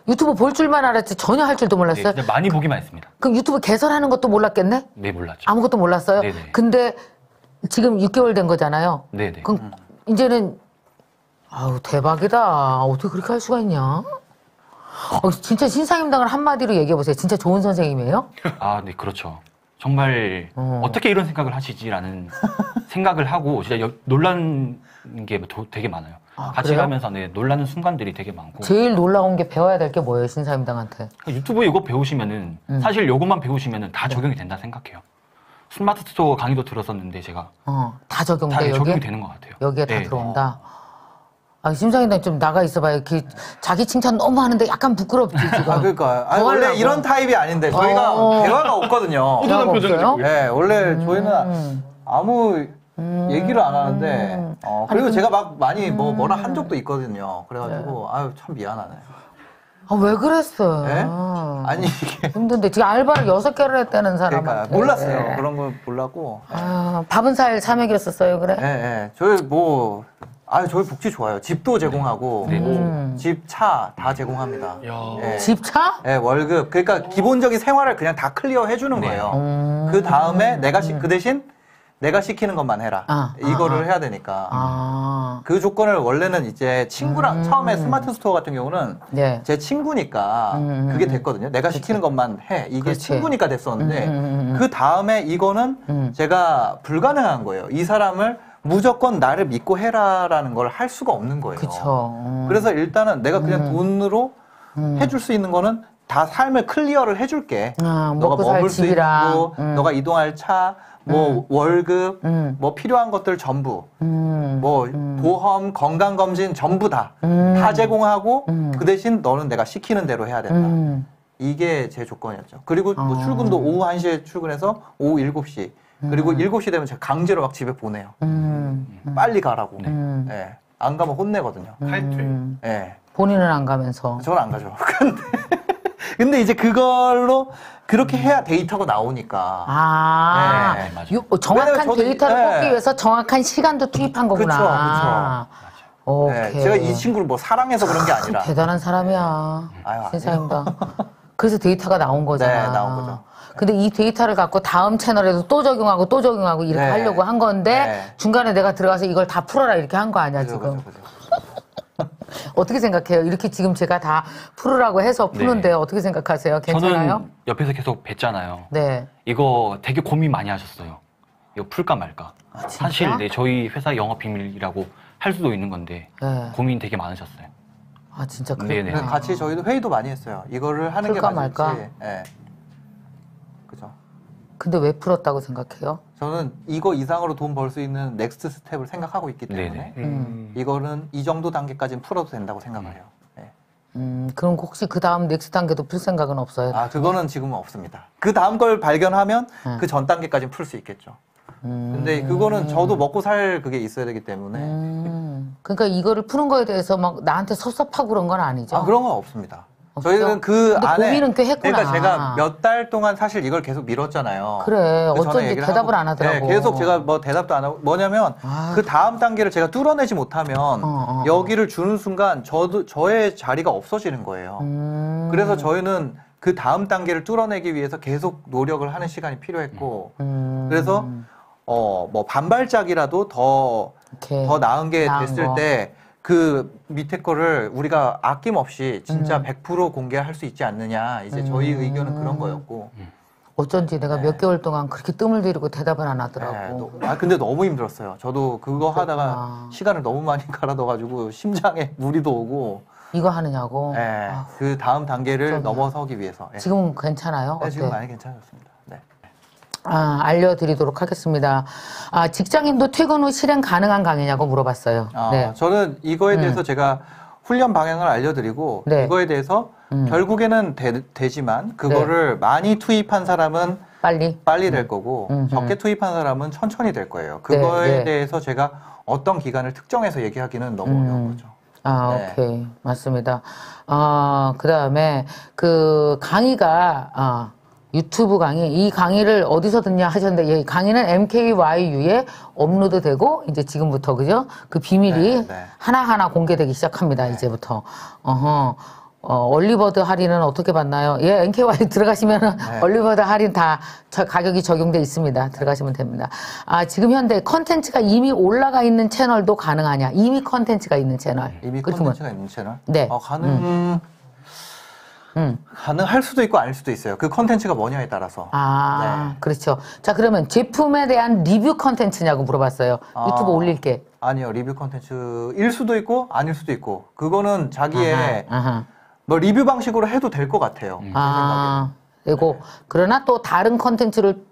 Speaker 2: 유튜브 볼 줄만 알았지 전혀 할 줄도 몰랐어요?
Speaker 3: 네, 많이 보기만 했습니다.
Speaker 2: 그럼 유튜브 개설하는 것도 몰랐겠네?
Speaker 3: 네, 몰랐죠.
Speaker 2: 아무것도 몰랐어요?
Speaker 3: 네네.
Speaker 2: 근데 지금 6개월 된 거잖아요?
Speaker 3: 네네.
Speaker 2: 그럼 이제는 아우 대박이다. 어떻게 그렇게 할 수가 있냐? 진짜 신사임당을 한마디로 얘기해보세요. 진짜 좋은 선생님이에요?
Speaker 3: 아, 네, 그렇죠. 정말 어떻게 이런 생각을 하시지라는 생각을 하고 진짜 놀란 게 되게 많아요. 같이
Speaker 2: 그래요?
Speaker 3: 가면서 네, 놀라는 순간들이 되게 많고.
Speaker 2: 제일 놀라운 게 배워야 될 게 뭐예요, 신사임당한테?
Speaker 3: 유튜브에 이거 배우시면은 사실 요것만 배우시면은 다 적용이 된다 생각해요. 스마트 스토어 강의도 들었었는데 제가
Speaker 2: 다 적용돼
Speaker 3: 다
Speaker 2: 여기?
Speaker 3: 적용이 되는 것 같아요.
Speaker 2: 여기에 다
Speaker 3: 네,
Speaker 2: 들어온다. 아, 신사임당 좀 나가 있어봐요. 이렇게 자기 칭찬 너무 하는데 약간 부끄럽지 지금.
Speaker 1: 그러니까
Speaker 2: 더
Speaker 1: 원래
Speaker 2: 하려고.
Speaker 1: 이런 타입이 아닌데 저희가 대화가 없거든요.
Speaker 2: 대화가 없어요?
Speaker 1: 네, 원래 저희는 아무 얘기를 안 하는데 그리고 제가 막 많이 뭐라 한 적도 있거든요. 그래가지고 아유 참 미안하네.
Speaker 2: 아, 왜 그랬어요?
Speaker 1: 네? 아니 이게
Speaker 2: 힘든데 지금 알바를 6개를 했다는 사람한테.
Speaker 1: 그러니까 몰랐어요. 그런 걸 몰랐고.
Speaker 2: 아, 밥은 살 참외겼었어요, 그래?
Speaker 1: 네. 저희 복지 좋아요. 집도 제공하고 집, 차 다 제공합니다. 네.
Speaker 2: 집, 차?
Speaker 1: 네, 월급. 그러니까 기본적인 생활을 그냥 다 클리어 해주는 거예요. 그 다음에 그 대신 내가 시키는 것만 해라. 이거를 해야 되니까. 그 조건을 원래는 이제 친구랑 처음에 스마트 스토어 같은 경우는 제 친구니까 그게 됐거든요. 내가 시키는 것만 해. 이게
Speaker 2: 그렇지.
Speaker 1: 친구니까 됐었는데 그 다음에 이거는 제가 불가능한 거예요. 이 사람을 무조건 나를 믿고 해라라는 걸 할 수가 없는 거예요.
Speaker 2: 그쵸.
Speaker 1: 그래서 일단은 내가 그냥 돈으로 해줄 수 있는 거는 다 삶을 클리어를 해줄게. 너가
Speaker 2: 먹고 살
Speaker 1: 머물 수
Speaker 2: 집이랑,
Speaker 1: 있고, 너가 이동할 차, 뭐 월급, 뭐 필요한 것들 전부, 뭐 보험, 건강검진 전부 다 제공하고 그 대신 너는 내가 시키는 대로 해야 된다. 이게 제 조건이었죠. 그리고 뭐 출근도 오후 1시에 출근해서 오후 7시. 그리고 7시 되면 제가 강제로 막 집에 보내요. 빨리 가라고. 예. 안 가면 혼내거든요.
Speaker 3: 탈퇴.
Speaker 1: 예.
Speaker 2: 본인은 안 가면서.
Speaker 1: 저는 안 가죠. 근데 이제 그걸로 그렇게 해야 데이터가 나오니까.
Speaker 3: 네, 맞아요.
Speaker 2: 정확한
Speaker 1: 왜냐면 저도-
Speaker 2: 데이터를
Speaker 1: 네.
Speaker 2: 뽑기 위해서 정확한 시간도 투입한 거구나. 오케이.
Speaker 1: 네, 제가 이 친구를 뭐 사랑해서 그런 게 아니라.
Speaker 2: 대단한 사람이야.
Speaker 1: 아유,
Speaker 2: 신사임당. 그래서 데이터가 나온 거잖아.
Speaker 1: 네, 나온 거죠.
Speaker 2: 근데 이 데이터를 갖고 다음 채널에도 또 적용하고 또 적용하고 이렇게 하려고 한 건데 중간에 내가 들어가서 이걸 다 풀어라 이렇게 한 거 아니야, 지금.
Speaker 1: 그죠.
Speaker 2: 어떻게 생각해요? 이렇게 지금 제가 다 풀으라고 해서 푸는데 어떻게 생각하세요? 괜찮아요?
Speaker 3: 저는 옆에서 계속 뵀잖아요.
Speaker 2: 네.
Speaker 3: 이거 되게 고민 많이 하셨어요. 이거 풀까 말까.
Speaker 2: 진짜?
Speaker 3: 사실 네, 저희 회사 영업 비밀이라고 할 수도 있는 건데 고민 되게 많으셨어요.
Speaker 2: 아, 진짜
Speaker 3: 네네.
Speaker 2: 그래요?
Speaker 1: 같이 저희도 회의도 많이 했어요. 이거를 하는 게
Speaker 2: 풀까
Speaker 1: 맞을지.
Speaker 2: 말까?
Speaker 1: 예. 그죠.
Speaker 2: 근데 왜 풀었다고 생각해요?
Speaker 1: 저는 이거 이상으로 돈 벌 수 있는 넥스트 스텝을 생각하고 있기 때문에 이거는 이 정도 단계까지는 풀어도 된다고 생각을 해요. 예.
Speaker 2: 그럼 혹시 그 다음 넥스트 단계도 풀 생각은 없어요?
Speaker 1: 그거는 지금은 없습니다. 그 다음 걸 발견하면 그 전 단계까지는 풀 수 있겠죠. 근데 그거는 저도 먹고 살 그게 있어야 되기 때문에.
Speaker 2: 그러니까 이거를 푸는 거에 대해서 막 나한테 섭섭하고 그런 건 아니죠?
Speaker 1: 그런 건 없습니다.
Speaker 2: 없죠?
Speaker 1: 저희는 그
Speaker 2: 근데
Speaker 1: 안에
Speaker 2: 고민은 꽤 했구나.
Speaker 1: 그러니까 제가 몇 달 동안 사실 이걸 계속 미뤘잖아요.
Speaker 2: 그래.
Speaker 1: 그 전에
Speaker 2: 어쩐지
Speaker 1: 얘기를
Speaker 2: 대답을
Speaker 1: 하고.
Speaker 2: 안 하더라고.
Speaker 1: 네, 계속 제가 뭐 대답도 안 하고 뭐냐면 그 다음 단계를 제가 뚫어내지 못하면 여기를 주는 순간 저의 자리가 없어지는 거예요. 그래서 저희는 그 다음 단계를 뚫어내기 위해서 계속 노력을 하는 시간이 필요했고 그래서 뭐 반발짝이라도 더 나은 게 됐을 때 그 밑에 거를 우리가 아낌없이 진짜 100% 공개할 수 있지 않느냐. 이제 저희 의견은 그런 거였고.
Speaker 2: 어쩐지 내가 몇 개월 동안 그렇게 뜸을 들이고 대답을 안 하더라고.
Speaker 1: 근데 너무 힘들었어요. 저도 그거 하다가 시간을 너무 많이 갈아넣어가지고 심장에 무리도 오고.
Speaker 2: 이거 하느냐고?
Speaker 1: 그 다음 단계를 넘어서기 위해서.
Speaker 2: 지금은 괜찮아요?
Speaker 1: 네, 지금 많이 괜찮았습니다. 네.
Speaker 2: 알려드리도록 하겠습니다. 직장인도 퇴근 후 실행 가능한 강의냐고 물어봤어요. 네.
Speaker 1: 저는 이거에 대해서 제가 훈련 방향을 알려드리고 이거에 대해서 결국에는 되지만 그거를 많이 투입한 사람은 빨리 될 거고 적게 투입한 사람은 천천히 될 거예요. 그거에 대해서 제가 어떤 기간을 특정해서 얘기하기는 너무 어려운 거죠.
Speaker 2: 오케이. 맞습니다. 그 다음에 그 강의가 유튜브 강의, 이 강의를 어디서 듣냐 하셨는데, 예, 강의는 MKYU에 업로드되고, 이제 지금부터, 그죠? 그 비밀이 하나하나 공개되기 시작합니다, 이제부터. 얼리버드 할인은 어떻게 받나요? 예, NKY 들어가시면은 얼리버드 할인 다 가격이 적용돼 있습니다. 들어가시면 됩니다. 아, 지금 현재 컨텐츠가 이미 올라가 있는 채널도 가능하냐? 이미 컨텐츠가 있는 채널.
Speaker 1: 이미 컨텐츠가 있는 채널?
Speaker 2: 네.
Speaker 1: 가능할 수도 있고 아닐 수도 있어요. 그 컨텐츠가 뭐냐에 따라서.
Speaker 2: 아, 그렇죠. 자, 그러면 제품에 대한 리뷰 컨텐츠냐고 물어봤어요. 유튜브 올릴게.
Speaker 1: 아니요, 리뷰 컨텐츠일 수도 있고 아닐 수도 있고. 그거는 자기의 뭐 리뷰 방식으로 해도 될 것 같아요. 제 생각에는.
Speaker 2: 그리고 그러나 또 다른 컨텐츠를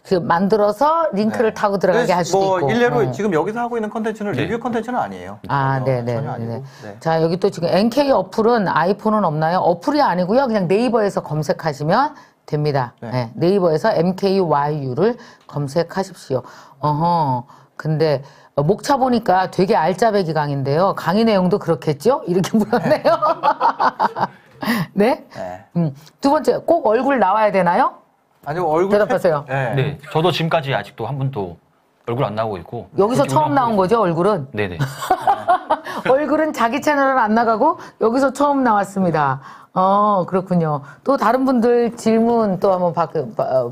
Speaker 2: 그 만들어서 링크를 타고 들어가게 할 수도 있고.
Speaker 1: 일례로 지금 여기서 하고 있는 컨텐츠는 리뷰 컨텐츠는 아니에요.
Speaker 2: 네네.
Speaker 1: 전혀 아니고.
Speaker 2: 자, 여기 또 지금 NK 어플은 아이폰은 없나요? 어플이 아니고요. 그냥 네이버에서 검색하시면 됩니다. 네. 네이버에서 MKYU를 검색하십시오. 근데 목차 보니까 되게 알짜배기 강의인데요. 강의 내용도 그렇겠죠? 이렇게 물었네요. 네? 두 번째, 꼭 얼굴 나와야 되나요?
Speaker 1: 아니요, 얼굴
Speaker 2: 대답하세요.
Speaker 3: 네. 저도 지금까지 아직도 한 번도 얼굴 안 나오고 있고.
Speaker 2: 여기서 처음 나온 거죠, 얼굴은?
Speaker 3: 네네.
Speaker 2: 얼굴은 자기 채널은 안 나가고 여기서 처음 나왔습니다. 그렇군요. 또 다른 분들 질문 또 한번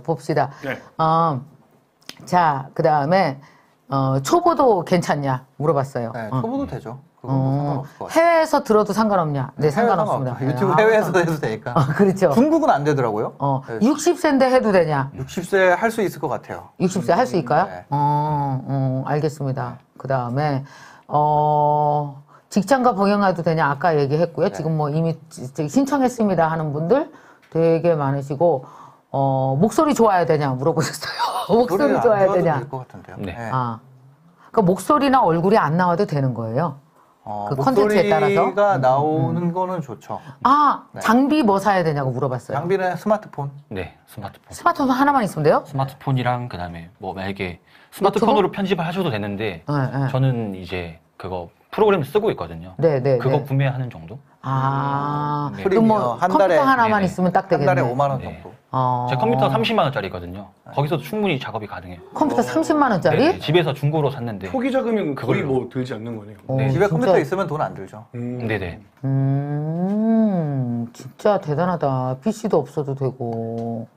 Speaker 2: 봅시다.
Speaker 4: 네.
Speaker 2: 자, 그 다음에 초보도 괜찮냐 물어봤어요.
Speaker 1: 네, 초보도 되죠. 그건 상관없을 것 같아요.
Speaker 2: 해외에서 들어도 상관없냐? 네, 상관없습니다.
Speaker 1: 유튜브 해외에서 해도 되니까.
Speaker 2: 그렇죠.
Speaker 1: 중국은 안 되더라고요.
Speaker 2: 60세인데 해도 되냐?
Speaker 1: 60세 할 수 있을 것 같아요.
Speaker 2: 60세 할 수 있을까요?
Speaker 1: 네.
Speaker 2: 알겠습니다. 그 다음에 직장과 병행해도 되냐? 아까 얘기했고요. 지금 뭐 이미 신청했습니다 하는 분들 되게 많으시고 목소리 좋아야 되냐 물어보셨어요. 목소리 좋아야 되냐?
Speaker 1: 될 것 같은데요.
Speaker 3: 네.
Speaker 2: 그러니까 목소리나 얼굴이 안 나와도 되는 거예요. 그 컨텐츠에 따라서.
Speaker 1: 목소리가 나오는 거는 좋죠.
Speaker 2: 장비 뭐 사야 되냐고 물어봤어요.
Speaker 1: 장비는 스마트폰.
Speaker 3: 네, 스마트폰.
Speaker 2: 스마트폰 하나만 있으면 돼요?
Speaker 3: 스마트폰이랑 그다음에 뭐 만약에 스마트폰으로 편집을 하셔도 되는데 저는 이제 그거 프로그램 쓰고 있거든요.
Speaker 2: 네.
Speaker 3: 그거 구매하는 정도?
Speaker 1: 네.
Speaker 2: 그럼 뭐
Speaker 1: 한 달에,
Speaker 2: 컴퓨터 하나만 있으면 딱 되겠네.
Speaker 1: 한 달에 5만 원 정도.
Speaker 3: 제 컴퓨터 30만 원짜리거든요. 거기서도 충분히 작업이 가능해요.
Speaker 2: 컴퓨터 30만 원짜리?
Speaker 3: 네, 집에서 중고로 샀는데.
Speaker 4: 초기 자금은 거의 뭐 들지 않는 거네요.
Speaker 3: 네.
Speaker 1: 집에
Speaker 2: 진짜?
Speaker 1: 컴퓨터 있으면 돈 안 들죠.
Speaker 3: 네네.
Speaker 2: 진짜 대단하다. PC도 없어도 되고.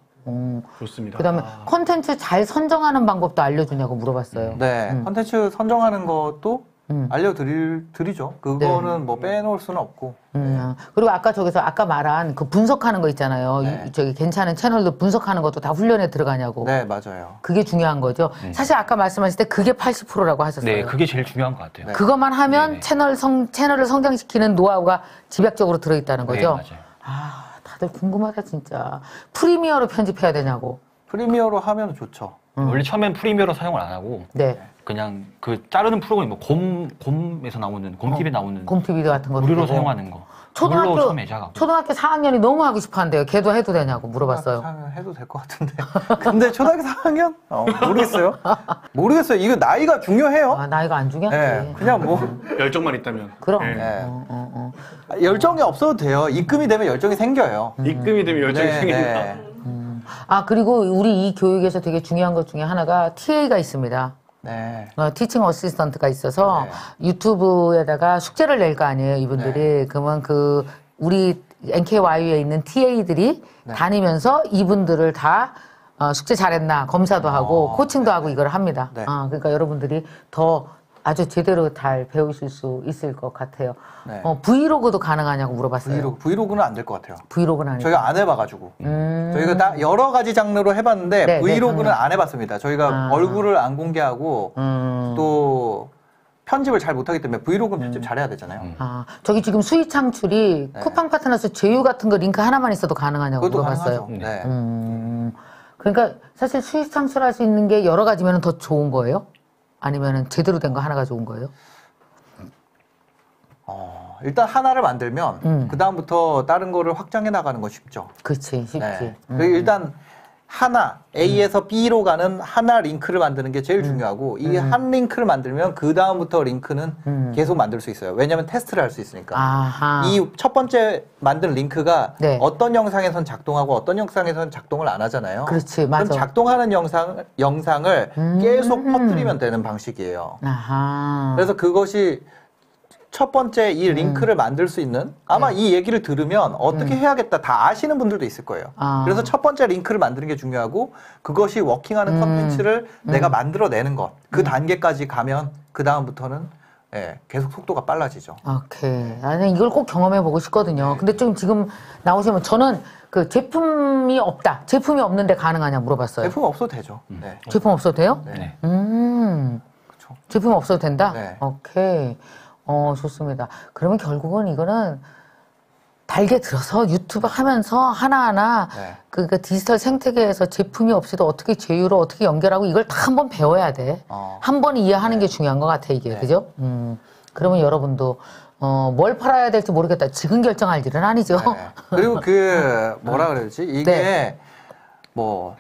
Speaker 4: 좋습니다.
Speaker 2: 그다음에 컨텐츠 잘 선정하는 방법도 알려주냐고 물어봤어요.
Speaker 1: 네, 컨텐츠 선정하는 것도 알려드리죠. 그거는 뭐 빼놓을 수는 없고.
Speaker 2: 그리고 아까 말한 그 분석하는 거 있잖아요. 저기 괜찮은 채널도 분석하는 것도 다 훈련에 들어가냐고.
Speaker 1: 네, 맞아요.
Speaker 2: 그게 중요한 거죠. 사실 아까 말씀하실 때 그게 80%라고 하셨어요.
Speaker 3: 네, 그게 제일 중요한 것 같아요.
Speaker 1: 네.
Speaker 2: 그것만 하면 채널을 성장시키는 노하우가 집약적으로 들어있다는 거죠.
Speaker 3: 네, 맞아요.
Speaker 2: 다들 궁금하다 진짜. 프리미어로 편집해야 되냐고.
Speaker 1: 프리미어로 하면 좋죠.
Speaker 3: 원래 처음엔 프리미어로 사용을 안 하고
Speaker 2: 네.
Speaker 3: 그냥 그 자르는 프로그램 뭐 곰에서 나오는 곰TV에 나오는
Speaker 2: 곰TV 같은 거
Speaker 3: 무료로 사용하는 거. 그걸로 처음에 시작하고.
Speaker 2: 초등학교 4학년이 너무 하고 싶어 한대요. 걔도 해도 되냐고 물어봤어요.
Speaker 1: 4학년 해도 될 것 같은데. 근데 초등학교 4학년? 모르겠어요. 모르겠어요. 이거 나이가 중요해요.
Speaker 2: 나이가 안 중요하지.
Speaker 1: 네, 그냥 뭐.
Speaker 4: 열정만 있다면.
Speaker 2: 그럼.
Speaker 1: 네. 열정이 없어도 돼요. 입금이 되면 열정이 생겨요.
Speaker 4: 입금이 되면 열정이 생긴다.
Speaker 2: 그리고 우리 이 교육에서 되게 중요한 것 중에 하나가 TA가 있습니다.
Speaker 1: 네.
Speaker 2: 티칭 어시스턴트가 있어서 유튜브에다가 숙제를 낼 거 아니에요, 이분들이. 그러면 우리 NKYU에 있는 TA들이 다니면서 이분들을 다 숙제 잘했나 검사도 하고 코칭도 하고 이걸 합니다. 그러니까 여러분들이 더 아주 제대로 잘 배우실 수 있을 것 같아요. 브이로그도 가능하냐고 물어봤어요.
Speaker 1: 브이로그는 안 될 것 같아요.
Speaker 2: 브이로그는 아니고.
Speaker 1: 저희가 안 해봐가지고. 저희가 다 여러 가지 장르로 해봤는데 브이로그는 안 해봤습니다. 저희가 얼굴을 안 공개하고 또 편집을 잘 못하기 때문에 브이로그는 편집 잘해야 되잖아요.
Speaker 2: 저기 지금 수익 창출이 쿠팡 파트너스 제휴 같은 거 링크 하나만 있어도 가능하냐고
Speaker 1: 그것도
Speaker 2: 물어봤어요.
Speaker 1: 가능하죠. 네.
Speaker 2: 그러니까 사실 수익 창출할 수 있는 게 여러 가지면 더 좋은 거예요? 아니면 제대로 된 거 하나가 좋은 거예요?
Speaker 1: 일단 하나를 만들면 그 다음부터 다른 거를 확장해 나가는 건 쉽죠.
Speaker 2: 그렇지, 쉽지.
Speaker 1: 일단 하나 A에서 B로 가는 하나 링크를 만드는 게 제일 중요하고 이 한 링크를 만들면 그 다음부터 링크는 계속 만들 수 있어요. 왜냐하면 테스트를 할 수 있으니까. 이 첫 번째 만든 링크가
Speaker 2: 네.
Speaker 1: 어떤 영상에선 작동하고 어떤 영상에선 작동을 안 하잖아요.
Speaker 2: 그렇지, 맞아.
Speaker 1: 그럼 작동하는 영상을 계속 퍼뜨리면 되는 방식이에요.
Speaker 2: 아하.
Speaker 1: 그래서 그것이 첫 번째 이 링크를 만들 수 있는 아마 이 얘기를 들으면 어떻게 해야겠다 다 아시는 분들도 있을 거예요. 그래서 첫 번째 링크를 만드는 게 중요하고 그것이 워킹하는 컨텐츠를 내가 만들어내는 것. 그 단계까지 가면 그 다음부터는 예, 계속 속도가 빨라지죠.
Speaker 2: 오케이. 나는 이걸 꼭 경험해보고 싶거든요. 근데 좀 지금 나오시면 저는 그 제품이 없다. 제품이 없는데 가능하냐 물어봤어요.
Speaker 1: 제품 없어도 되죠. 네.
Speaker 2: 제품 없어도 돼요?
Speaker 1: 네.
Speaker 2: 그쵸. 제품 없어도 된다?
Speaker 1: 네.
Speaker 2: 오케이. 좋습니다. 그러면 결국은 이거는 달게 들어서 유튜브 하면서 하나하나
Speaker 1: 네.
Speaker 2: 그 디지털 생태계에서 제품이 없이도 어떻게 제휴를 어떻게 연결하고 이걸 다 한번 배워야 돼. 한 번 이해하는 게 중요한 것 같아, 이게. 그죠? 그러면 여러분도 뭘 팔아야 될지 모르겠다. 지금 결정할 일은 아니죠.
Speaker 1: 네. 그리고 뭐라 그래야지? 이게 뭐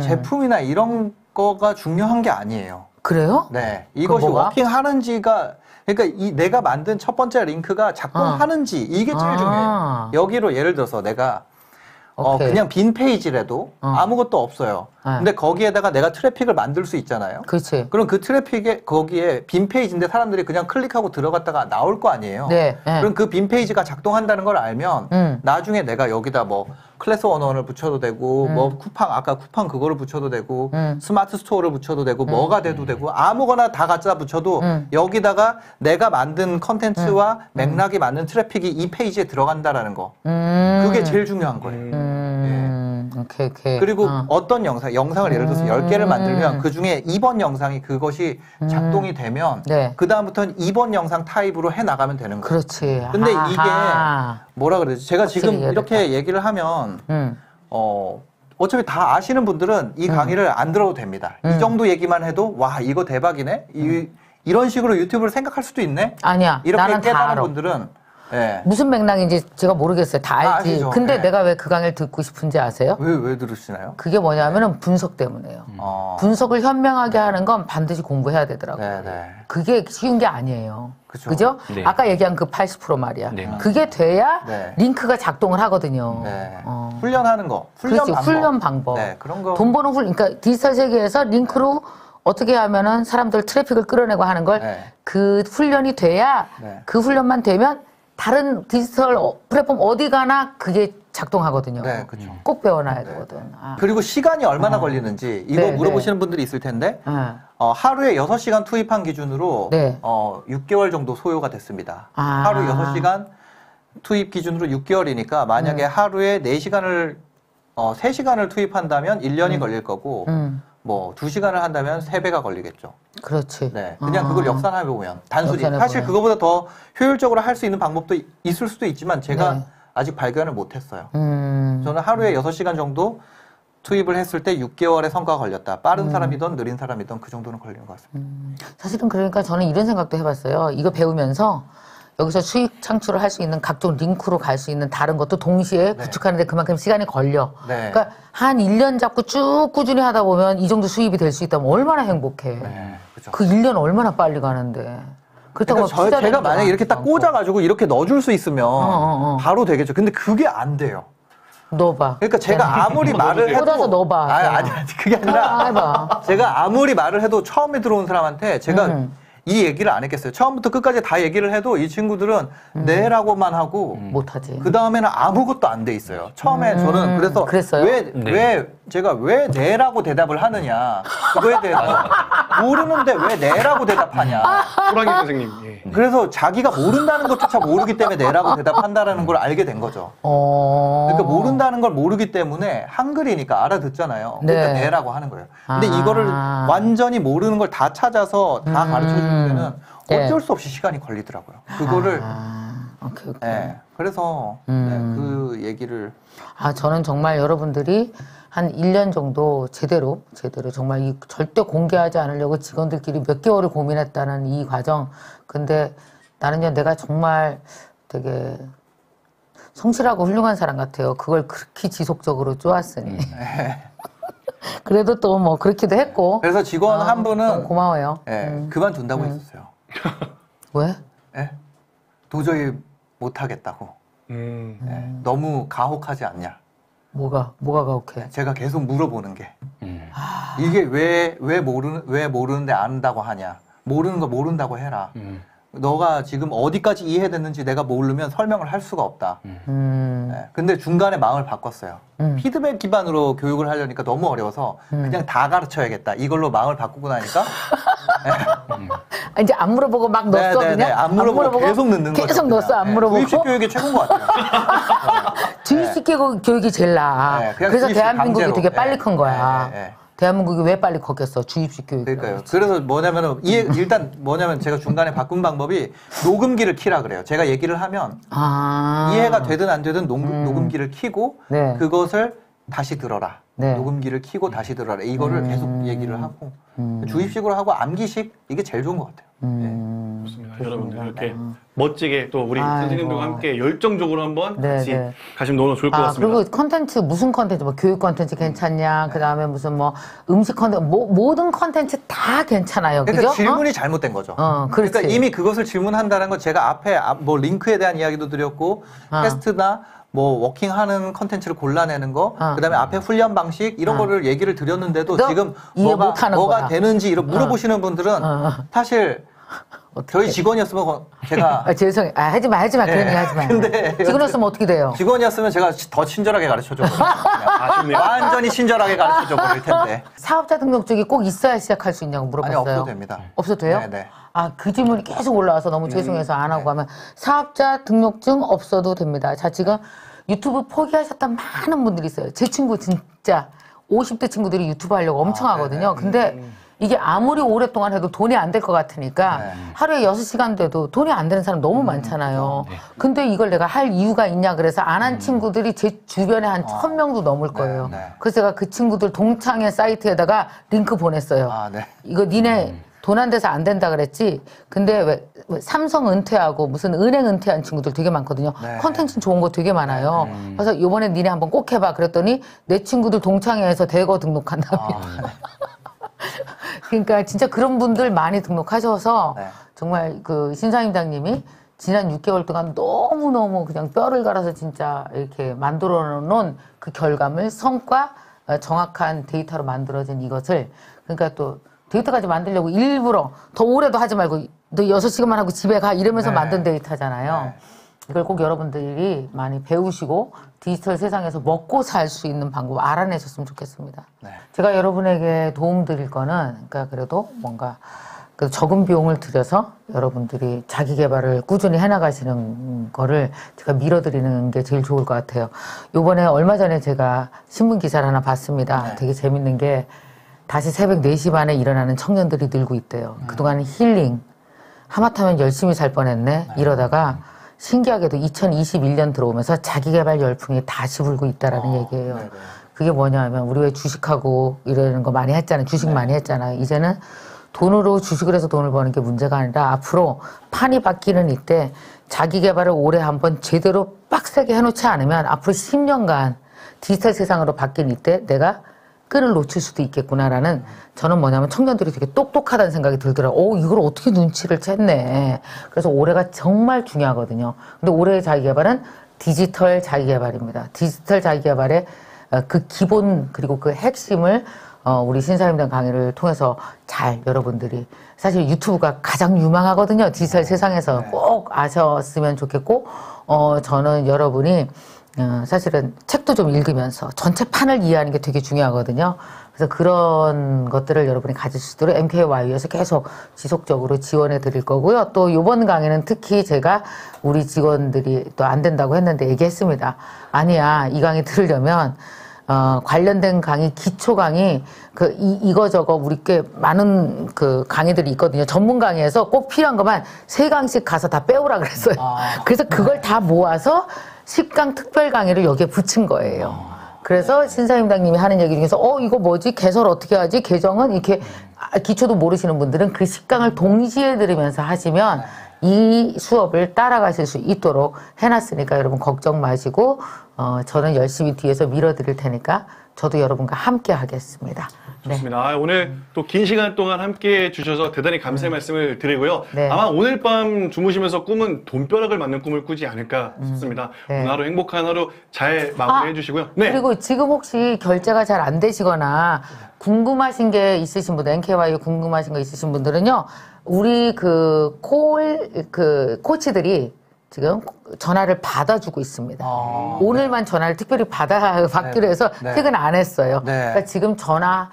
Speaker 1: 제품이나 이런 거가 중요한 게 아니에요.
Speaker 2: 그래요?
Speaker 1: 네. 이것이 워킹하는지가 그러니까 내가 만든 첫 번째 링크가 작동하는지 이게 제일 중요해요. 여기로 예를 들어서 내가 그냥 빈 페이지라도 아무것도 없어요. 근데 거기에다가 내가 트래픽을 만들 수 있잖아요.
Speaker 2: 그렇지.
Speaker 1: 그럼 그 트래픽에 거기에 빈 페이지인데 사람들이 그냥 클릭하고 들어갔다가 나올 거 아니에요.
Speaker 2: 네.
Speaker 1: 그럼 그 빈 페이지가 작동한다는 걸 알면 나중에 내가 여기다 뭐 클래스 원원을 붙여도 되고 뭐 아까 쿠팡 그거를 붙여도 되고 스마트 스토어를 붙여도 되고 뭐가 돼도 되고 아무거나 다 갖다 붙여도 여기다가 내가 만든 컨텐츠와 맥락이 맞는 트래픽이 이 페이지에 들어간다라는 거. 그게 제일 중요한 거예요.
Speaker 2: 오케이.
Speaker 1: 그리고 어떤 영상을 예를 들어서 10개를 만들면 그 중에 2번 영상이 그것이 작동이 되면 그다음부터는 2번 영상 타입으로 해 나가면 되는 거예요.
Speaker 2: 그렇지.
Speaker 1: 근데 이게 뭐라 그러지? 제가 지금 이렇게 얘기를 하면 어차피 다 아시는 분들은 이 강의를 안 들어도 됩니다. 이 정도 얘기만 해도 와 이거 대박이네? 이런 식으로 유튜브를 생각할 수도 있네?
Speaker 2: 아니야.
Speaker 1: 이렇게
Speaker 2: 나는 다
Speaker 1: 깨달은
Speaker 2: 알아.
Speaker 1: 분들은 네.
Speaker 2: 무슨 맥락인지 제가 모르겠어요. 다 알지.
Speaker 1: 아시죠?
Speaker 2: 근데
Speaker 1: 네.
Speaker 2: 내가 왜 그 강의를 듣고 싶은지 아세요?
Speaker 1: 왜 들으시나요?
Speaker 2: 그게 뭐냐면은 분석 때문에요. 분석을 현명하게 하는 건 반드시 공부해야 되더라고요.
Speaker 1: 네.
Speaker 2: 그게 쉬운 게 아니에요.
Speaker 1: 그쵸.
Speaker 2: 그죠?
Speaker 3: 네.
Speaker 2: 아까 얘기한 그 80% 말이야.
Speaker 3: 네.
Speaker 2: 그게 돼야
Speaker 1: 네.
Speaker 2: 링크가 작동을 하거든요.
Speaker 1: 네. 훈련하는 거.
Speaker 2: 그렇지, 훈련 방법.
Speaker 1: 네, 그런 거.
Speaker 2: 돈 버는 그러니까 디지털 세계에서 링크로 어떻게 하면은 사람들 트래픽을 끌어내고 하는 걸 그 훈련이 돼야 그 훈련만 되면 다른 디지털 플랫폼 어디 가나 그게 작동하거든요.
Speaker 1: 네, 그렇죠.
Speaker 2: 꼭 배워놔야 되거든.
Speaker 1: 그리고 시간이 얼마나 걸리는지 이거 물어보시는 분들이 있을 텐데 하루에 6시간 투입한 기준으로 6개월 정도 소요가 됐습니다. 하루 6시간 투입 기준으로 6개월이니까 만약에 하루에 4시간을 3시간을 투입한다면 1년이 걸릴 거고 뭐 2시간을 한다면 3배가 걸리겠죠.
Speaker 2: 그렇지.
Speaker 1: 네, 그냥 그걸 역산해 보면 단순히 사실 그거보다 더 효율적으로 할 수 있는 방법도 있을 수도 있지만 제가 아직 발견을 못했어요. 저는 하루에 6시간 정도 투입을 했을 때 6개월의 성과가 걸렸다. 빠른 사람이든 느린 사람이든 그 정도는 걸리는 것 같습니다.
Speaker 2: 사실은 그러니까 저는 이런 생각도 해봤어요. 이거 배우면서 여기서 수익 창출을 할 수 있는 각종 링크로 갈 수 있는 다른 것도 동시에 구축하는데 그만큼 시간이 걸려. 그러니까 한 1년 잡고 쭉 꾸준히 하다 보면 이 정도 수입이 될 수 있다면 얼마나 행복해.
Speaker 1: 그렇죠.
Speaker 2: 그 1년 얼마나 빨리 가는데. 그렇다고
Speaker 1: 그러니까 제가 만약에 이렇게 딱 꽂아가지고 이렇게 넣어줄 수 있으면 바로 되겠죠. 근데 그게 안 돼요.
Speaker 2: 넣어봐.
Speaker 1: 그러니까 제가 아무리 말을 해도
Speaker 2: 꽂아서 넣어봐.
Speaker 1: 아니 그게 아니라
Speaker 2: 해봐.
Speaker 1: 제가 아무리 말을 해도 처음에 들어온 사람한테 제가 이 얘기를 안 했겠어요. 처음부터 끝까지 다 얘기를 해도 이 친구들은 네라고만 하고
Speaker 2: 못하지.
Speaker 1: 그 다음에는 아무것도 안 돼 있어요. 처음에 저는 그래서
Speaker 2: 그랬어요?
Speaker 1: 왜 제가 왜 네라고 대답을 하느냐 그거에 대해서 모르는데 왜 네라고 대답하냐.
Speaker 4: 호랑이 선생님. 예.
Speaker 1: 그래서 자기가 모른다는 것조차 모르기 때문에 네라고 대답한다라는 걸 알게 된 거죠. 그러니까 모른다는 걸 모르기 때문에 한글이니까 알아듣잖아요. 그러니까 네라고 하는 거예요. 근데 이거를 완전히 모르는 걸 다 찾아서 다 가르쳐 주는 데는 어쩔 수 없이 시간이 걸리더라고요. 그거를
Speaker 2: 오케이.
Speaker 1: 그래서 그 얘기를
Speaker 2: 저는 정말 여러분들이 한 1년 정도 제대로 정말 절대 공개하지 않으려고 직원들끼리 몇 개월을 고민했다는 이 과정. 근데 나는요, 내가 정말 되게 성실하고 훌륭한 사람 같아요. 그걸 그렇게 지속적으로 쪼았으니. 그래도 또 뭐 그렇기도 했고.
Speaker 1: 그래서 직원 한 분은
Speaker 2: 고마워요.
Speaker 1: 예, 그만둔다고 했었어요.
Speaker 2: 왜?
Speaker 1: 예? 도저히 못하겠다고. 예, 너무 가혹하지 않냐.
Speaker 2: 뭐가 가혹해?
Speaker 1: 제가 계속 물어보는 게 이게 왜 모르는데 안다고 하냐. 모르는 거 모른다고 해라. 너가 지금 어디까지 이해됐는지 내가 모르면 설명을 할 수가 없다. 네. 근데 중간에 마음을 바꿨어요. 피드백 기반으로 교육을 하려니까 너무 어려워서 그냥 다 가르쳐야겠다. 이걸로 마음을 바꾸고 나니까
Speaker 2: 이제 안 물어보고 막 넣었어.
Speaker 1: 네네네.
Speaker 2: 그냥
Speaker 1: 안 물어보고 계속 넣는 거죠.
Speaker 2: 계속 넣었어. 안 물어보고.
Speaker 1: 주입식 교육이 최고인 것 같아요.
Speaker 2: 주입식 교육이 제일 나아.
Speaker 1: 네, 그냥
Speaker 2: 그래서
Speaker 1: 주입식
Speaker 2: 대한민국이
Speaker 1: 강제로.
Speaker 2: 되게 빨리 큰 거야.
Speaker 1: 네.
Speaker 2: 대한민국이 왜 빨리 컸겠어? 주입식 교육.
Speaker 1: 그러니까요. 그래서 뭐냐면은 일단 뭐냐면 제가 중간에 바꾼 방법이 녹음기를 키라 그래요. 제가 얘기를 하면 이해가 되든 안 되든 녹음기를 키고
Speaker 2: 네.
Speaker 1: 그것을 다시 들어라.
Speaker 2: 네.
Speaker 1: 녹음기를 키고 다시 들어라. 이거를 계속 얘기를 하고 주입식으로 하고 암기식 이게 제일 좋은 것 같아요.
Speaker 4: 좋습니다. 여러분들 이렇게 멋지게 또 우리 선생님들과 함께 열정적으로 한번 같이 가시면 너무 좋을 것 같습니다.
Speaker 2: 그리고 컨텐츠 무슨 컨텐츠 뭐 교육 컨텐츠 괜찮냐? 그다음에 무슨 뭐 음식 컨텐츠 모든 컨텐츠 다 괜찮아요.
Speaker 1: 그러니까
Speaker 2: 그죠?
Speaker 1: 질문이 잘못된 거죠. 그러니까 이미 그것을 질문한다는 건 제가 앞에 뭐 링크에 대한 이야기도 드렸고 테스트나 뭐 워킹하는 컨텐츠를 골라내는 거, 그다음에 앞에 훈련 방식 이런 거를 얘기를 드렸는데도 지금 뭐가 되는지 이런 물어보시는 분들은 사실 저희 직원이었으면 제가
Speaker 2: 죄송해요. 하지 마. 그런 얘기 하지 마.
Speaker 1: 근데
Speaker 2: 직원이었으면 어떻게 돼요?
Speaker 1: 직원이었으면 제가 더 친절하게 가르쳐줘. 아쉽네요. 완전히 친절하게 가르쳐줘 버릴 텐데.
Speaker 2: 사업자 등록증이 꼭 있어야 시작할 수 있냐고 물어봤어요.
Speaker 1: 아니, 없어도 됩니다.
Speaker 2: 없어도 돼요?
Speaker 1: 네네.
Speaker 2: 그 질문이 계속 올라와서 너무 죄송해서 안 하고 하면 사업자 등록증 없어도 됩니다. 자, 지금 유튜브 포기하셨던 많은 분들이 있어요. 제 친구 진짜 50대 친구들이 유튜브 하려고 엄청 하거든요. 근데 이게 아무리 오랫동안 해도 돈이 안 될 것 같으니까 하루에 6시간 돼도 돈이 안 되는 사람 너무 많잖아요. 근데 이걸 내가 할 이유가 있냐 그래서 안 한 친구들이 제 주변에 한 1000명도 넘을 거예요. 그래서 제가 그 친구들 동창회 사이트에다가 링크 보냈어요. 이거 니네 돈 안 돼서 안 된다 그랬지. 근데 왜 삼성 은퇴하고 무슨 은행 은퇴한 친구들 되게 많거든요. 컨텐츠 좋은 거 되게 많아요. 그래서 이번에 니네 한번 꼭 해봐. 그랬더니 내 친구들 동창회에서 대거 등록한다며. 그러니까 진짜 그런 분들 많이 등록하셔서 정말 그 신사임당님이 지난 6개월 동안 너무너무 그냥 뼈를 갈아서 진짜 이렇게 만들어 놓은 그 결과물, 성과, 정확한 데이터로 만들어진 이것을 그러니까 또 데이터까지 만들려고 일부러 더 오래도 하지 말고 너 6시간만 하고 집에 가 이러면서 만든 데이터잖아요. 이걸 꼭 여러분들이 많이 배우시고 디지털 세상에서 먹고 살 수 있는 방법 알아내셨으면 좋겠습니다. 제가 여러분에게 도움 드릴 거는 그러니까 그래도 뭔가 그 적은 비용을 들여서 여러분들이 자기 개발을 꾸준히 해나가시는 거를 제가 밀어드리는 게 제일 좋을 것 같아요. 요번에 얼마 전에 제가 신문 기사를 하나 봤습니다. 되게 재밌는 게 다시 새벽 4시 반에 일어나는 청년들이 늘고 있대요. 그동안 힐링, 하마터면 열심히 살 뻔했네. 이러다가 신기하게도 2021년 들어오면서 자기개발 열풍이 다시 불고 있다라는 얘기예요. 그게 뭐냐 하면 우리 왜 주식하고 이러는 거 많이 했잖아요. 주식 많이 했잖아요. 이제는 돈으로 주식을 해서 돈을 버는 게 문제가 아니라 앞으로 판이 바뀌는 이때 자기개발을 올해 한번 제대로 빡세게 해놓지 않으면 앞으로 10년간 디지털 세상으로 바뀐 이때 내가 끈을 놓칠 수도 있겠구나라는 저는 뭐냐면 청년들이 되게 똑똑하다는 생각이 들더라고요. 이걸 어떻게 눈치를 챘네. 그래서 올해가 정말 중요하거든요. 근데 올해의 자기개발은 디지털 자기개발입니다. 디지털 자기개발의 그 기본 그리고 그 핵심을 우리 신사임당 강의를 통해서 잘 여러분들이 사실 유튜브가 가장 유망하거든요. 디지털 세상에서 꼭 아셨으면 좋겠고 저는 여러분이 사실은 책도 좀 읽으면서 전체 판을 이해하는 게 되게 중요하거든요. 그래서 그런 것들을 여러분이 가질 수 있도록 MKY에서 계속 지속적으로 지원해 드릴 거고요. 또 이번 강의는 특히 제가 우리 직원들이 또 안 된다고 했는데 얘기했습니다. 아니야, 이 강의 들으려면 관련된 강의, 기초 강의, 이거저거 우리 꽤 많은 그 강의들이 있거든요. 전문 강의에서 꼭 필요한 것만 3강씩 가서 다 빼오라 그랬어요. 그래서 그걸 다 모아서 10강 특별 강의를 여기에 붙인 거예요. 그래서 신사임당님이 하는 얘기 중에서 이거 뭐지? 개설 어떻게 하지? 개정은 이렇게 기초도 모르시는 분들은 그 10강을 동시에 들으면서 하시면 이 수업을 따라가실 수 있도록 해놨으니까 여러분 걱정 마시고 저는 열심히 뒤에서 밀어드릴 테니까 저도 여러분과 함께 하겠습니다.
Speaker 4: 좋습니다. 네. 오늘 또 긴 시간 동안 함께 해주셔서 대단히 감사의 말씀을 드리고요.
Speaker 2: 네.
Speaker 4: 아마 오늘 밤 주무시면서 꿈은 돈벼락을 맞는 꿈을 꾸지 않을까 싶습니다.
Speaker 2: 네.
Speaker 4: 오늘 하루 행복한 하루 잘 마무리해 주시고요. 네.
Speaker 2: 그리고 지금 혹시 결제가 잘 안 되시거나 궁금하신 게 있으신 분들, NKY 궁금하신 거 있으신 분들은요, 우리 코치들이 지금 전화를 받아주고 있습니다. 오늘만 전화를 특별히 받기로 해서 퇴근 안 했어요. 그러니까 지금 전화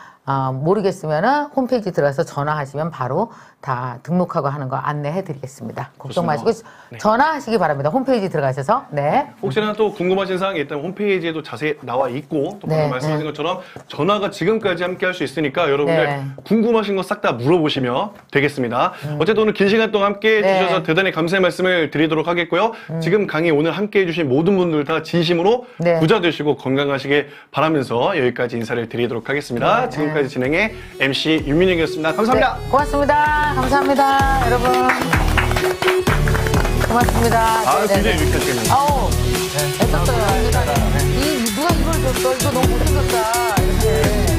Speaker 2: 모르겠으면은 홈페이지 들어가서 전화하시면 바로 다 등록하고 하는 거 안내해 드리겠습니다. 걱정 마시고 전화하시기 바랍니다. 홈페이지 들어가셔서. 네.
Speaker 4: 혹시나 또 궁금하신 사항이 있다면 홈페이지에도 자세히 나와 있고 또 방금 말씀하신 것처럼 전화가 지금까지 함께 할 수 있으니까 여러분들 궁금하신 거 싹 다 물어보시면 되겠습니다. 어쨌든 오늘 긴 시간 동안 함께 해주셔서 대단히 감사의 말씀을 드리도록 하겠고요. 지금 강의 오늘 함께 해주신 모든 분들 다 진심으로 부자 되시고 건강하시길 바라면서 여기까지 인사를 드리도록 하겠습니다. 지금까지 진행의 MC 윤민혁이었습니다. 감사합니다.
Speaker 2: 고맙습니다. 감사합니다. 여러분. 고맙습니다.
Speaker 4: 굉장히 유익하시겠네요.
Speaker 2: 아우, 애썼어요. 누가 이걸 줬어? 이거 너무 못생겼다. 이렇게.